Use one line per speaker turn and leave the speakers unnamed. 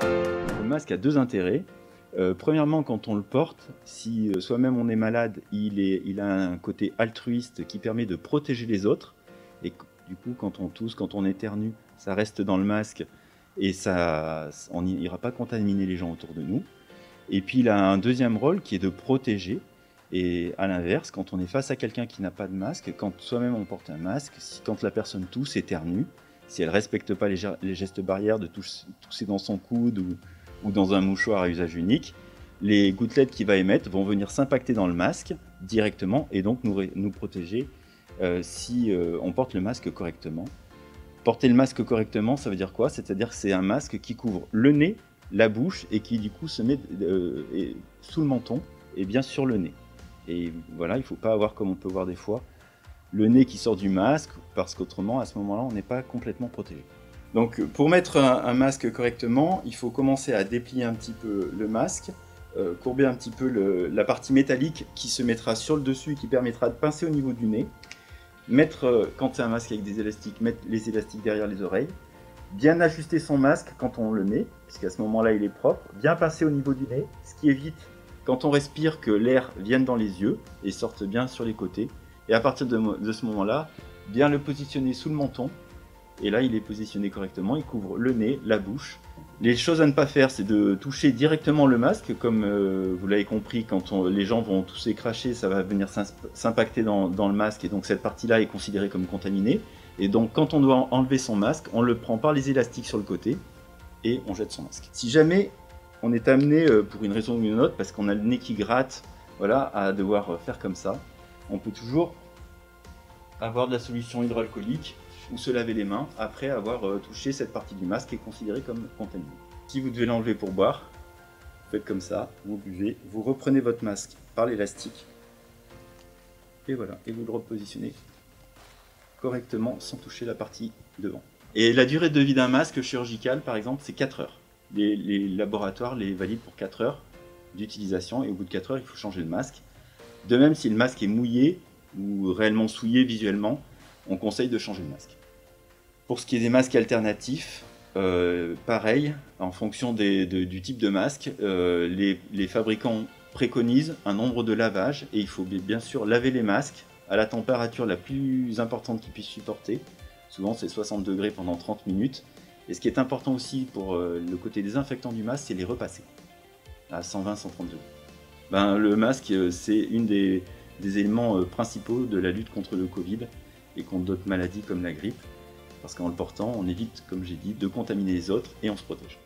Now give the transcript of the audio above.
Le masque a deux intérêts. Premièrement, quand on le porte, si soi-même on est malade, il a un côté altruiste qui permet de protéger les autres. Et du coup, quand on tousse, quand on éternue, ça reste dans le masque et on n'ira pas contaminer les gens autour de nous. Et puis il a un deuxième rôle qui est de protéger. Et à l'inverse, quand on est face à quelqu'un qui n'a pas de masque, quand soi-même on porte un masque, quand la personne tousse, éternue, si elle ne respecte pas les gestes barrières de tousser dans son coude ou dans un mouchoir à usage unique, les gouttelettes qu'il va émettre vont venir s'impacter dans le masque directement et donc nous protéger si on porte le masque correctement. Porter le masque correctement, ça veut dire quoi? C'est-à-dire que c'est un masque qui couvre le nez, la bouche et qui du coup se met sous le menton et bien sur le nez. Et voilà, il ne faut pas avoir, comme on peut voir des fois, le nez qui sort du masque, parce qu'autrement, à ce moment-là, on n'est pas complètement protégé. Donc, pour mettre un masque correctement, il faut commencer à déplier un petit peu le masque, courber un petit peu la partie métallique qui se mettra sur le dessus et qui permettra de pincer au niveau du nez. Mettre, quand c'est un masque avec des élastiques, mettre les élastiques derrière les oreilles. Bien ajuster son masque quand on le met, puisqu'à ce moment-là, il est propre. Bien pincer au niveau du nez, ce qui évite, quand on respire, que l'air vienne dans les yeux et sorte bien sur les côtés. Et à partir de ce moment-là, bien le positionner sous le menton. Et là, il est positionné correctement, il couvre le nez, la bouche. Les choses à ne pas faire, c'est de toucher directement le masque. Comme vous l'avez compris, quand les gens vont tousser, cracher, ça va venir s'impacter dans le masque. Et donc cette partie-là est considérée comme contaminée. Et donc quand on doit enlever son masque, on le prend par les élastiques sur le côté et on jette son masque. Si jamais on est amené, pour une raison ou une autre, parce qu'on a le nez qui gratte, voilà, à devoir faire comme ça, on peut toujours avoir de la solution hydroalcoolique ou se laver les mains après avoir touché cette partie du masque qui est considérée comme contaminée. Si vous devez l'enlever pour boire, vous faites comme ça, vous buvez, vous reprenez votre masque par l'élastique et voilà, et vous le repositionnez correctement sans toucher la partie devant. Et la durée de vie d'un masque chirurgical, par exemple, c'est 4 heures. Les laboratoires les valident pour 4 heures d'utilisation et au bout de 4 heures, il faut changer le masque. De même, si le masque est mouillé ou réellement souillé visuellement, on conseille de changer le masque. Pour ce qui est des masques alternatifs, pareil, en fonction du type de masque, les fabricants préconisent un nombre de lavages et il faut bien sûr laver les masques à la température la plus importante qu'ils puissent supporter. Souvent c'est 60 degrés pendant 30 minutes. Et ce qui est important aussi pour le côté désinfectant du masque, c'est les repasser à 120-130 degrés. Le masque, c'est une des éléments principaux de la lutte contre le Covid et contre d'autres maladies comme la grippe. Parce qu'en le portant, on évite, comme j'ai dit, de contaminer les autres et on se protège.